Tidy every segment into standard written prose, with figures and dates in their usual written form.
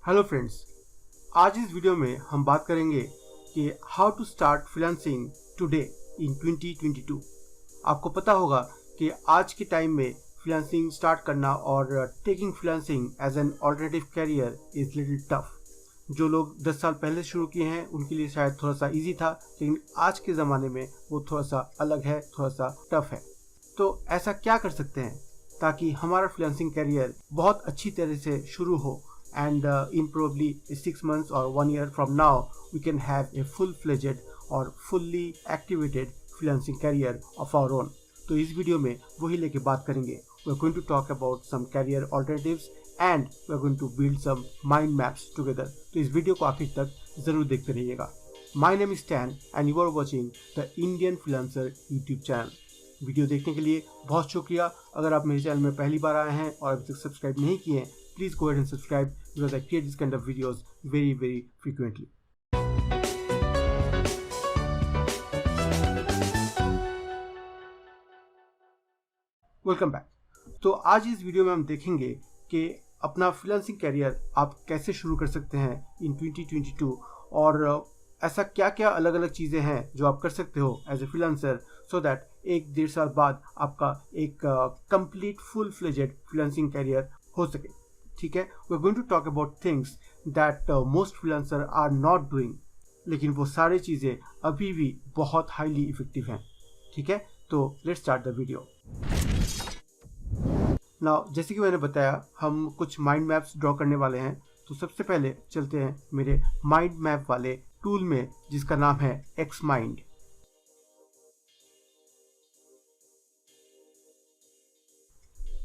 Hello friends, आज इस video में हम बात करेंगे कि how to start freelancing today in 2022। आपको पता होगा कि आज के टाइम में फ्रीलांसिंग स्टार्ट करना और taking freelancing as an alternative career is little tough. जो लोग 10 साल पहले शुरू किए हैं उनके लिए शायद थोड़ा सा इजी था, लेकिन आज के ज़माने में वो थोड़ा सा अलग है, थोड़ा सा टफ है। तो ऐसा क्या कर सकते हैं ताकि हमारा फ्रीलांसिंग कैरियर बहुत अच्छी तरह से शुरू हो and in probably 6 months or 1 year from now we can have a full-fledged or fully activated freelancing career of our own। तो इस वीडियो में वही लेके बात करेंगे। we are going to talk about some career alternatives and we are going to build some mind maps together। तो इस video को आखिर तक जरूर देखते रहिएगा। My name is Stan and you are watching the Indian Freelancer YouTube channel। Video देखने के लिए बहुत शुक्रिया। अगर आप मेरे चैनल में पहली बार आए हैं और अभी तक सब्सक्राइब नहीं किए हैं, please go ahead and subscribe because I create this kind of videos very frequently। Welcome back. तो आज इस वीडियो में हम देखेंगे कि अपना फ्रीलांसिंग कैरियर आप कैसे शुरू कर सकते हैं इन 2022 और ऐसा क्या क्या अलग अलग चीज़ें हैं जो आप कर सकते हो as a freelancer so that 1-1.5 साल बाद आपका एक complete full fledged freelancing career हो सके। ठीक है, we are going to talk about things that most freelancer are not doing, लेकिन वो सारी चीज़ें अभी भी बहुत हाईली इफेक्टिव हैं। ठीक है, तो let's start the video now. जैसे कि मैंने बताया, हम कुछ माइंड मैप्स ड्रॉ करने वाले हैं। तो सबसे पहले चलते हैं मेरे माइंड मैप वाले टूल में जिसका नाम है एक्स माइंड।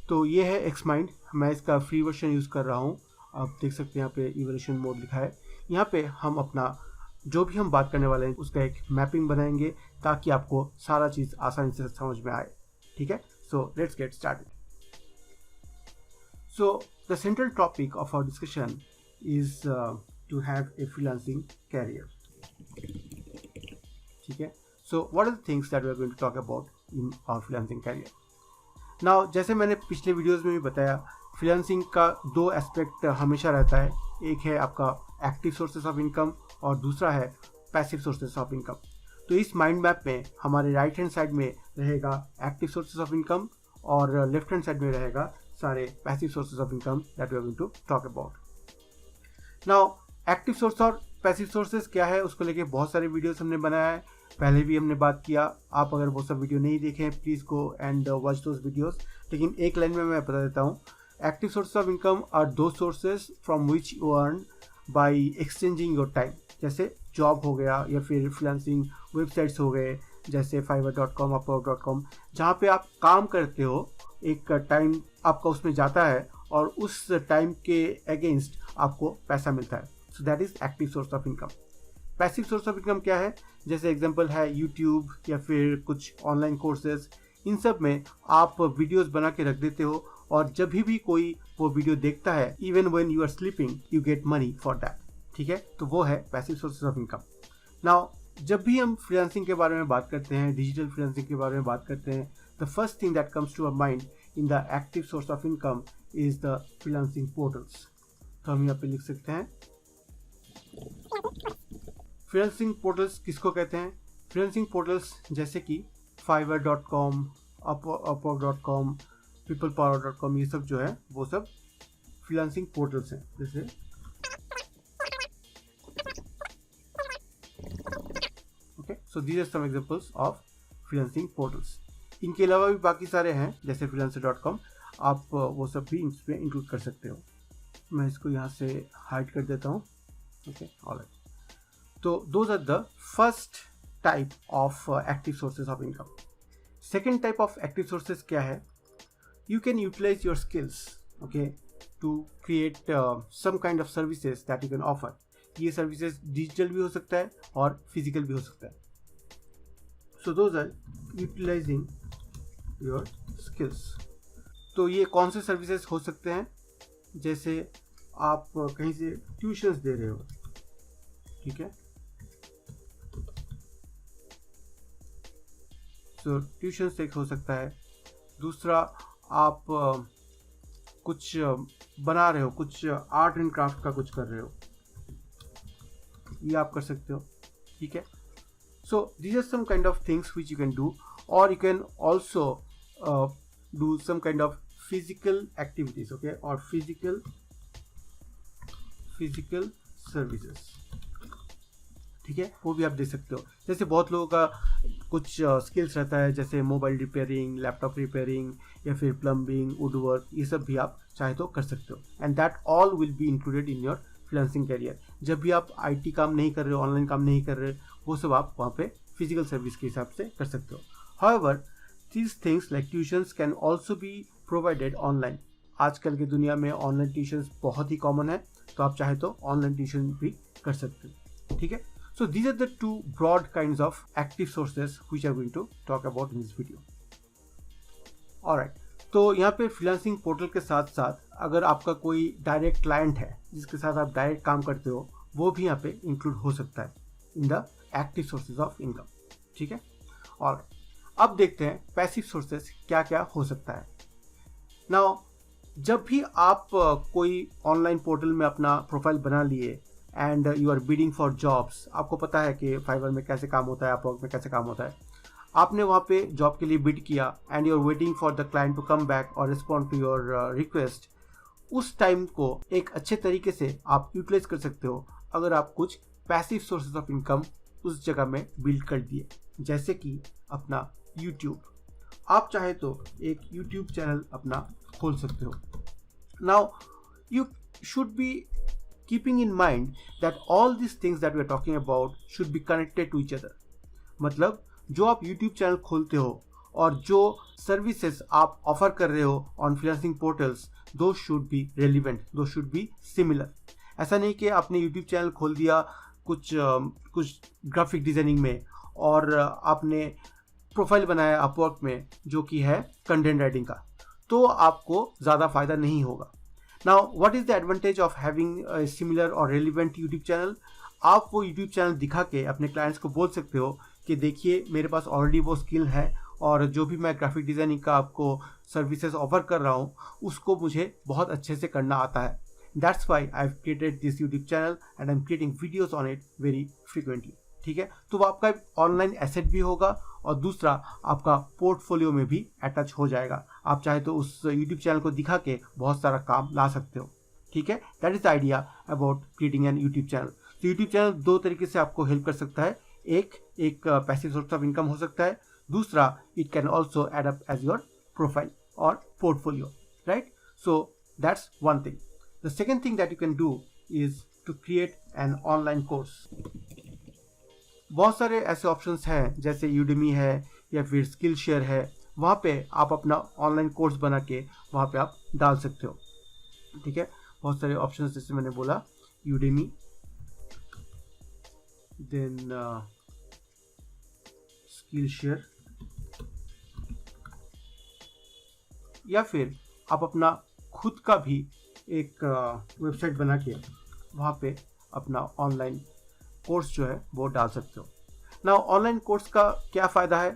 तो ये है एक्स माइंड, मैं इसका फ्री वर्जन यूज़ कर रहा हूँ। आप देख सकते हैं यहाँ पे इवोल्यूशन मोड लिखा है। यहाँ पे हम अपना जो भी हम बात करने वाले हैं उसका एक मैपिंग बनाएंगे ताकि आपको सारा चीज़ आसानी से समझ में आए। ठीक है, so let's get started. So the central topic of our discussion is to have a freelancing career. ठीक है, so what are the things that we are going to talk about in our freelancing career now. जैसे मैंने पिछले videos में भी बताया, freelancing का 2 aspect हमेशा रहता है। एक है आपका एक्टिव सोर्सेस ऑफ इनकम और दूसरा है पैसिव सोर्सेस ऑफ इनकम। तो इस माइंड मैप में हमारे राइट हैंड साइड में रहेगा एक्टिव सोर्सेस ऑफ इनकम और लेफ्ट हैंड साइड में रहेगा सारे passive sources of income that we are going to talk about now. Active source और पैसिव सोर्सेस क्या है उसको लेके बहुत सारे वीडियोस हमने बनाया है, पहले भी हमने बात किया। आप अगर वो सब वीडियो नहीं देखें please go and watch those videos. लेकिन एक लाइन में मैं बता देता हूँ, active sources of income are दो sources from which you earn by exchanging your time. जैसे जॉब हो गया या फिर फ्रीलांसिंग वेबसाइट्स हो गए जैसे fiverr.com, upwork.com, जहाँ पे आप काम करते हो, एक टाइम आपका उसमें जाता है और उस टाइम के अगेंस्ट आपको पैसा मिलता है। So that is active source of income. Passive source of income क्या है? जैसे एग्जांपल है यूट्यूब या फिर कुछ ऑनलाइन कोर्सेज। इन सब में आप वीडियोस बना के रख देते हो और जब भी कोई वो वीडियो देखता है, even when you are sleeping, you get money for that. ठीक है, तो वो है passive sources of income. Now जब भी हम फ्रीलांसिंग के बारे में बात करते हैं, डिजिटल फ्रीलांसिंग के बारे में बात करते हैं, the first thing that comes to our mind in the active source of income is the freelancing portals. तो हम यहाँ पे लिख सकते हैं फ्रीलांसिंग पोर्टल्स किसको कहते हैं? फ्रीलांसिंग पोर्टल्स जैसे कि fiverr.com, upwork.com, peoplepower.com, ये सब जो है वो सब फ्रीलांसिंग पोर्टल्स हैं। जैसे okay, so these are some examples of freelancing portals. इनके अलावा भी बाकी सारे हैं जैसे freelancer.com, आप वो सब भी इसमें इंक्लूड कर सकते हो। मैं इसको यहाँ से हाइड कर देता हूँ। Okay, alright. तो those are the first type of active sources of income। Second type of active sources क्या है? You can utilize your skills, okay, to create some kind of services that you can offer। ये services digital भी हो सकता है और physical भी हो सकता है। So those are utilizing your skills। तो ये कौन से services हो सकते हैं? जैसे आप कहीं से ट्यूशन्स दे रहे हो, ठीक है, तो ट्यूशन एक हो सकता है। दूसरा, आप कुछ बना रहे हो, कुछ आर्ट एंड क्राफ्ट का कुछ कर रहे हो, ये आप कर सकते हो, ठीक है। सो these are some kind of things which you can do, or you can also do some kind of physical activities, okay, or physical services, ठीक है, वो भी आप दे सकते हो। जैसे बहुत लोगों का कुछ स्किल्स रहता है, जैसे मोबाइल रिपेयरिंग, लैपटॉप रिपेयरिंग, या फिर प्लम्बिंग, वुड वर्क, ये सब भी आप चाहे तो कर सकते हो, and that all will be included in your freelancing career. जब भी आप आईटी काम नहीं कर रहे हो, ऑनलाइन काम नहीं कर रहे, वो सब आप वहाँ पे फिजिकल सर्विस के हिसाब से कर सकते हो। However these things like tuitions can also be provided online. आजकल की दुनिया में ऑनलाइन ट्यूशंस बहुत ही कॉमन है, तो आप चाहे तो ऑनलाइन ट्यूशन भी कर सकते हो, ठीक है। So these are the two broad kinds of active sources which I'm going to talk about in this video. Alright, तो यहाँ पे फ्रीलांसिंग पोर्टल के साथ साथ अगर आपका कोई डायरेक्ट क्लाइंट है जिसके साथ आप डायरेक्ट काम करते हो, वो भी यहाँ पे इंक्लूड हो सकता है इन the active sources of income, ठीक है। और अब देखते हैं पैसिव सोर्सेज क्या क्या हो सकता है। नाउ जब भी आप कोई ऑनलाइन पोर्टल में अपना प्रोफाइल बना लिए and you are bidding for jobs, आपको पता है कि फाइवर में कैसे काम होता है, अपवर्क में कैसे काम होता है, आपने वहाँ पे जॉब के लिए बिड किया and you are waiting for the client to come back और रिस्पॉन्ड टू योर रिक्वेस्ट। उस टाइम को एक अच्छे तरीके से आप यूटिलाइज कर सकते हो अगर आप कुछ पैसिव सोर्सेज ऑफ इनकम उस जगह में बिल्ड कर दिए, जैसे कि अपना यूट्यूब। आप चाहे तो एक यूट्यूब चैनल अपना खोल सकते हो। Now you should be keeping in mind that all these things that we are talking about should be connected to each other। मतलब जो आप YouTube चैनल खोलते हो और जो सर्विसेज आप ऑफर कर रहे हो ऑन फ्रीलांसिंग पोर्टल्स, दो शुड बी रेलिवेंट, दो शुड बी सिमिलर। ऐसा नहीं कि आपने YouTube चैनल खोल दिया कुछ ग्राफिक डिजाइनिंग में और आपने प्रोफाइल बनाया अपवर्क में जो कि है कंटेंट राइटिंग का, तो आपको ज़्यादा फायदा नहीं होगा। Now, what is the advantage of having a similar or relevant YouTube channel? आप वो YouTube चैनल दिखा के अपने क्लाइंट्स को बोल सकते हो कि देखिए मेरे पास ऑलरेडी वो स्किल है और जो भी मैं ग्राफिक डिज़ाइनिंग का आपको सर्विसेज ऑफर कर रहा हूँ उसको मुझे बहुत अच्छे से करना आता है। That's why I've created this YouTube channel and I'm creating videos on it very frequently, ठीक है। तो वो आपका ऑनलाइन एसेट भी होगा और दूसरा आपका पोर्टफोलियो में भी अटैच हो जाएगा। आप चाहे तो उस यूट्यूब चैनल को दिखा के बहुत सारा काम ला सकते हो, ठीक है। That is the idea about creating an YouTube channel. तो यूट्यूब चैनल दो तरीके से आपको हेल्प कर सकता है, एक पैसिव सोर्स ऑफ इनकम हो सकता है, दूसरा it can also add up as your profile और portfolio, right. So that's one thing. The second thing that you can do is to create an online course. बहुत सारे ऐसे options हैं जैसे यूडेमी है या फिर स्किल शेयर है, वहाँ पे आप अपना ऑनलाइन कोर्स बना के वहाँ पे आप डाल सकते हो, ठीक है। बहुत सारे ऑप्शंस जैसे मैंने बोला यूडेमी, देन स्किल शेयर, या फिर आप अपना खुद का भी एक वेबसाइट बना के वहाँ पे अपना ऑनलाइन कोर्स जो है वो डाल सकते हो। नाउ ऑनलाइन कोर्स का क्या फ़ायदा है?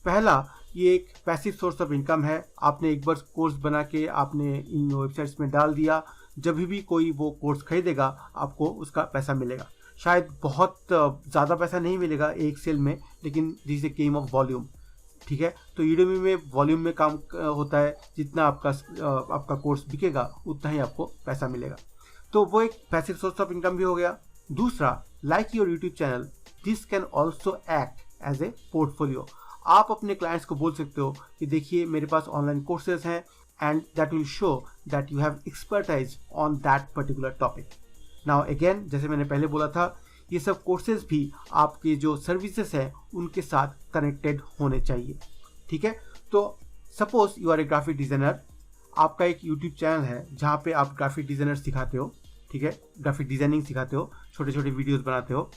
पहला, ये एक पैसिव सोर्स ऑफ इनकम है। आपने एक बार कोर्स बना के आपने इन वेबसाइट्स में डाल दिया, जब भी कोई वो कोर्स खरीदेगा आपको उसका पैसा मिलेगा। शायद बहुत ज़्यादा पैसा नहीं मिलेगा एक सेल में, लेकिन this is a game of volume, ठीक है। तो यूडेमी में वॉल्यूम में काम होता है, जितना आपका कोर्स बिकेगा उतना ही आपको पैसा मिलेगा। तो वो एक पैसिव सोर्स ऑफ इनकम भी हो गया। दूसरा, like your YouTube channel, this can also act as a portfolio. आप अपने क्लाइंट्स को बोल सकते हो कि देखिए मेरे पास ऑनलाइन कोर्सेज हैं and that will show that you have expertise on that particular topic. Now again, जैसे मैंने पहले बोला था, ये सब कोर्सेज भी आपके जो सर्विसेज हैं उनके साथ कनेक्टेड होने चाहिए, ठीक है। तो suppose you are a graphic designer, आपका एक यूट्यूब चैनल है जहाँ पे आप ग्राफिक डिज़ाइनर सिखाते हो, ठीक है, ग्राफिक डिज़ाइनिंग सिखाते हो, छोटे छोटे वीडियोस बनाते हो।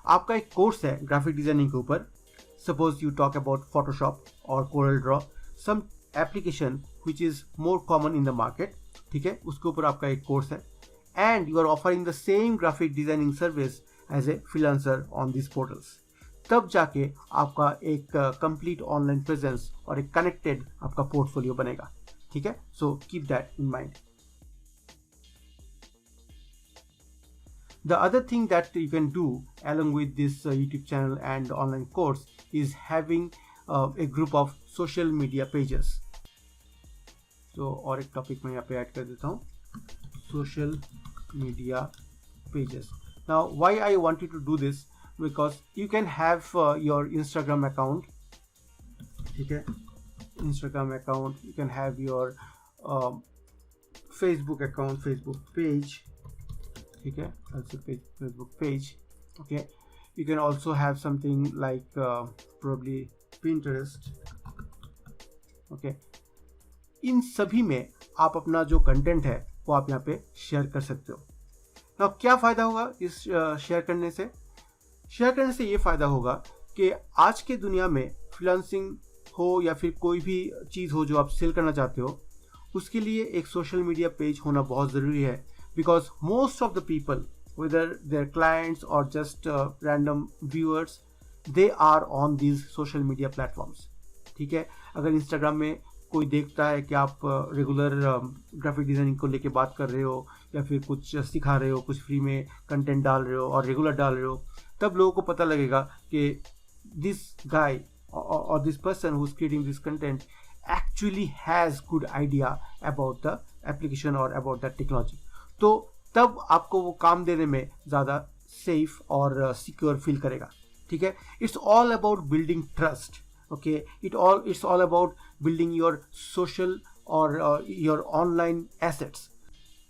आपका एक कोर्स है ग्राफिक डिज़ाइनिंग के ऊपर, suppose you talk about Photoshop और Corel draw, some application which is more common in the market, ठीक है, उसके ऊपर आपका एक कोर्स है and you are offering the same graphic designing service as a freelancer on this portals. तब जाके आपका एक कंप्लीट ऑनलाइन प्रेजेंस और एक कनेक्टेड आपका पोर्टफोलियो बनेगा, ठीक है। So keep that in mind. The other thing that you can do along with this YouTube channel and online course is having a group of social media pages. तो और एक topic मैं यहाँ पे ऐड कर देता हूँ, social media pages. Now why I want you to do this, because you can have your Instagram account, ठीक है, Instagram account, you can have your Facebook account, Facebook page, ठीक है, also Facebook page, okay. You can also have something like probably Pinterest, okay. इन सभी में आप अपना जो content है वो आप यहाँ पे शेयर कर सकते हो। ना क्या फ़ायदा होगा इस शेयर करने से? शेयर करने से ये फ़ायदा होगा कि आज के दुनिया में फ्रीलांसिंग हो या फिर कोई भी चीज़ हो जो आप सेल करना चाहते हो, उसके लिए एक सोशल मीडिया पेज होना बहुत ज़रूरी है। Because most of the people, whether they're clients or just random viewers, they are on these social media platforms, ठीक है। अगर इंस्टाग्राम में कोई देखता है कि आप रेगुलर ग्राफिक डिज़ाइनिंग को लेके बात कर रहे हो या फिर कुछ सिखा रहे हो, कुछ फ्री में कंटेंट डाल रहे हो और रेगुलर डाल रहे हो, तब लोगों को पता लगेगा कि this guy or this person who's creating this content actually has good idea about the application or about that technology. तो तब आपको वो काम देने में ज़्यादा सेफ और सिक्योर फील करेगा, ठीक है। It's all about building trust, okay. It's all about building your social और योर ऑनलाइन एसेट्स।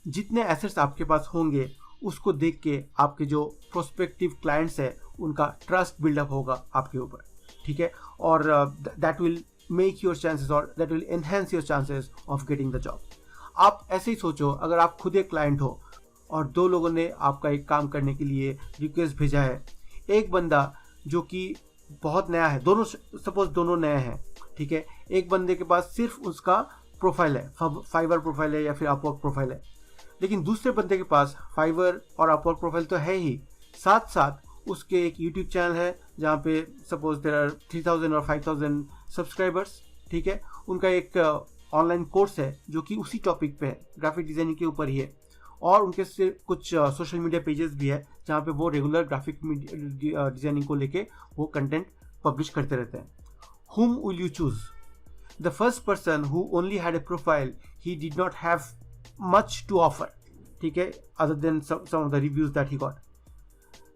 जितने एसेट्स आपके पास होंगे उसको देख के आपके जो प्रोस्पेक्टिव क्लाइंट्स है उनका ट्रस्ट बिल्डअप होगा आपके ऊपर, ठीक है। और that will make your chances और that will enhance your chances of getting the job. आप ऐसे ही सोचो, अगर आप खुद एक क्लाइंट हो और दो लोगों ने आपका एक काम करने के लिए रिक्वेस्ट भेजा है, एक बंदा जो कि बहुत नया है, दोनों सपोज दोनों नए हैं, ठीक है। एक बंदे के पास सिर्फ उसका प्रोफाइल है, फाइवर प्रोफाइल है या फिर अपवर्क प्रोफाइल है, लेकिन दूसरे बंदे के पास फाइवर और अपवर्क प्रोफाइल तो है ही, साथ साथ उसके एक यूट्यूब चैनल है जहाँ पे सपोज देयर आर 3000 और 5000 सब्सक्राइबर्स, ठीक है। उनका एक ऑनलाइन कोर्स है जो कि उसी टॉपिक पे है, ग्राफिक डिज़ाइनिंग के ऊपर ही है, और उनके से कुछ सोशल मीडिया पेजेस भी है जहाँ पे वो रेगुलर ग्राफिक डिज़ाइनिंग को लेके वो कंटेंट पब्लिश करते रहते हैं। Whom will you choose? The first person who only had a profile, he did not have much to offer, ठीक है, other than some of the reviews that he got.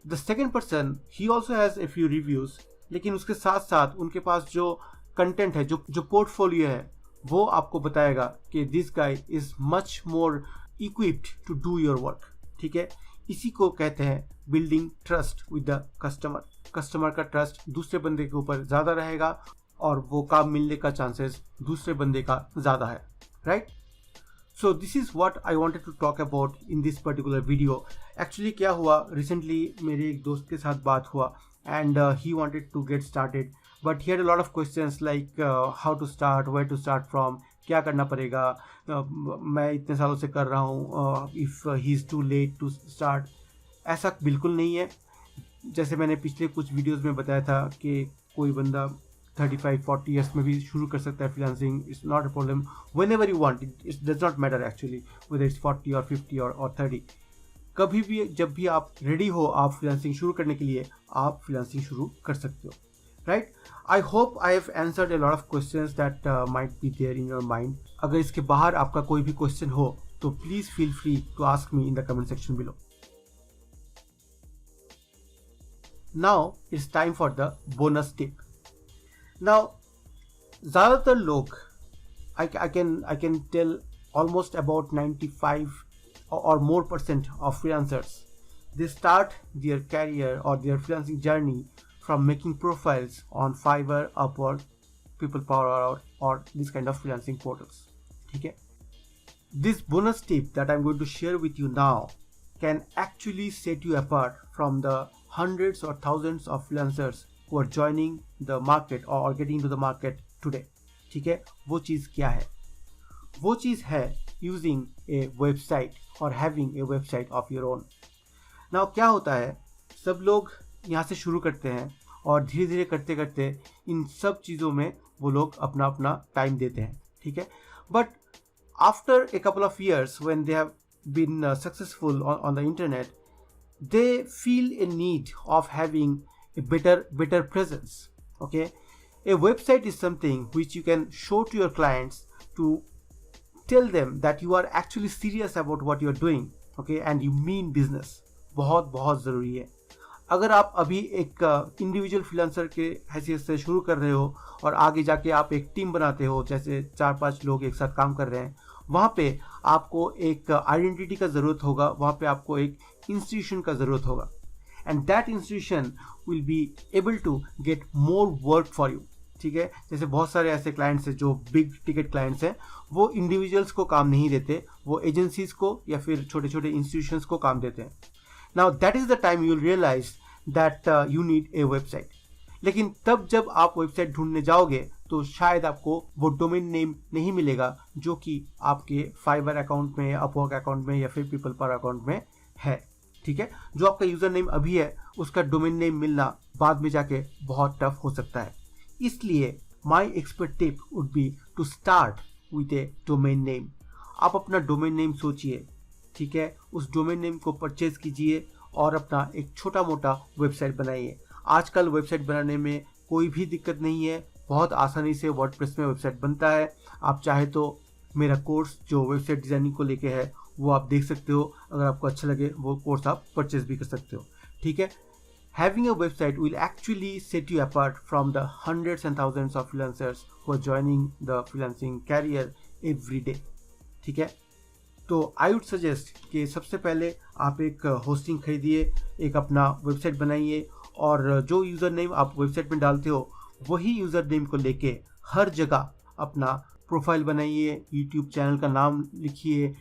The second person, he also has a few reviews, लेकिन उसके साथ साथ उनके पास जो content है, जो पोर्टफोलियो है, वो आपको बताएगा कि this guy is much more equipped to do your work, ठीक है। इसी को कहते हैं building trust with the customer. Customer का ट्रस्ट दूसरे बंदे के ऊपर ज़्यादा रहेगा और वो काम मिलने का चांसेस दूसरे बंदे का ज़्यादा है, right. So this is what I wanted to talk about in this particular video. Actually क्या हुआ, रिसेंटली मेरे एक दोस्त के साथ बात हुआ and he wanted to get started, but he had a lot of questions like how to start, where to start from, क्या करना पड़ेगा, मैं इतने सालों से कर रहा हूँ, if he is too late to start। ऐसा बिल्कुल नहीं है। जैसे मैंने पिछले कुछ वीडियोस में बताया था कि कोई बंदा 35-40 ईयर्स में भी शुरू कर सकता है freelancing, it's not a problem, when ever you want, it does not matter actually whether it's 40 और 50 और 30। कभी भी जब भी आप रेडी हो आप फ्रीलांसिंग शुरू करने के लिए, आप फ्रीलांसिंग शुरू कर सकते हो, right. I hope I have answered a lot of questions that might be there in your mind. अगर इसके बाहर आपका कोई भी क्वेश्चन हो तो please feel free to ask me in the comment section below. Now it's time for the bonus tip. Now ज़्यादातर लोग, I can tell almost about 95 or more % of freelancers, they start their career or their freelancing journey from making profiles on Fiverr, Upwork, People Power, or this kind of freelancing portals, ठीक है। This bonus tip that I'm going to share with you now can actually set you apart from the hundreds or thousands of freelancers who are joining the market or getting into the market today, ठीक है। वो चीज़ क्या है? वो चीज़ है using a website or having a website of your own. Now क्या होता है, सब लोग यहाँ से शुरू करते हैं और धीरे धीरे करते करते इन सब चीज़ों में वो लोग अपना अपना टाइम देते हैं, ठीक है। But after a couple of years when they have been successful on the internet, they feel a need of having a better presence. Okay, a website is something which you can show to your clients to tell them that you are actually serious about what you are doing, okay, and you mean business. बहुत ज़रूरी है. अगर आप अभी एक individual freelancer के हैसियत से शुरू कर रहे हो और आगे जाके आप एक टीम बनाते हो, जैसे 4-5 लोग एक साथ काम कर रहे हैं, वहाँ पे आपको एक आइडेंटिटी का ज़रूरत होगा, वहाँ पे आपको एक इंस्टीट्यूशन का ज़रूरत होगा, and that institution will be able to get more work for you. ठीक है, जैसे बहुत सारे ऐसे क्लाइंट्स हैं जो बिग टिकट क्लाइंट्स हैं, वो इंडिविजुअल्स को काम नहीं देते, वो एजेंसीज को या फिर छोटे छोटे इंस्टीट्यूशंस को काम देते हैं. Now that is the time you will realise that you need a website. लेकिन तब जब आप वेबसाइट ढूंढने जाओगे तो शायद आपको वो डोमेन नेम नहीं मिलेगा जो कि आपके फाइवर अकाउंट में, अपवर्क अकाउंट में या फिर पीपल पर अकाउंट में है. ठीक है, जो आपका यूज़र नेम अभी है उसका डोमेन नेम मिलना बाद में जाके बहुत टफ हो सकता है. इसलिए my expert tip would be to start with a domain name. आप अपना डोमेन नेम सोचिए, ठीक है, उस डोमेन नेम को परचेज कीजिए और अपना एक छोटा मोटा वेबसाइट बनाइए. आजकल वेबसाइट बनाने में कोई भी दिक्कत नहीं है, बहुत आसानी से वर्डप्रेस में वेबसाइट बनता है. आप चाहे तो मेरा कोर्स जो वेबसाइट डिज़ाइनिंग को लेके है वो आप देख सकते हो, अगर आपको अच्छा लगे वो कोर्स आप परचेज भी कर सकते हो. ठीक है, having a website will actually set you apart from the hundreds and thousands of freelancers who are joining the freelancing career every day. ठीक है, तो आई वुड सजेस्ट कि सबसे पहले आप एक होस्टिंग खरीदिए, एक अपना वेबसाइट बनाइए और जो यूज़र नेम आप वेबसाइट में डालते हो वही यूज़र नेम को लेके हर जगह अपना प्रोफाइल बनाइए, यूट्यूब चैनल का नाम लिखिए,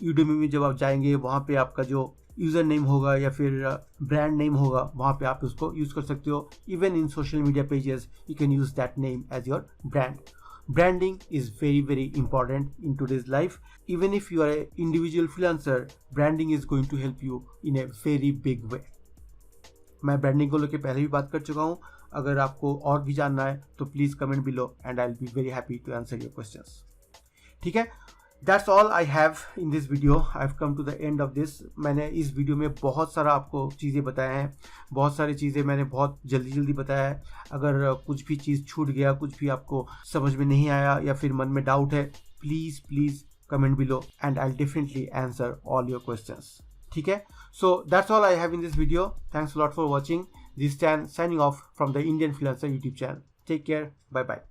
यूडेमी में जब आप जाएंगे वहाँ पे आपका जो यूज़र नेम होगा या फिर ब्रांड नेम होगा वहाँ पे आप उसको यूज़ कर सकते हो. Even in social media pages you can use that name as your brand. Branding is very important in today's life. Even if you are an individual freelancer, branding is going to help you in a very big way. मैं branding को लेकर पहले भी बात कर चुका हूँ. अगर आपको और भी जानना है तो please comment below and I will be very happy to answer your questions. ठीक है, that's all I have in this video. I have come to the end of this. मैंने इस वीडियो में बहुत सारा आपको चीज़ें बताया हैं, बहुत सारी चीज़ें मैंने बहुत जल्दी बताया है. अगर कुछ भी चीज़ छूट गया, कुछ भी आपको समझ में नहीं आया या फिर मन में डाउट है, please comment below and I will definitely answer all your questions. ठीक है, so that's all I have in this video. Thanks a lot for watching. This Stan signing off from the Indian freelancer YouTube channel. Take care, bye bye.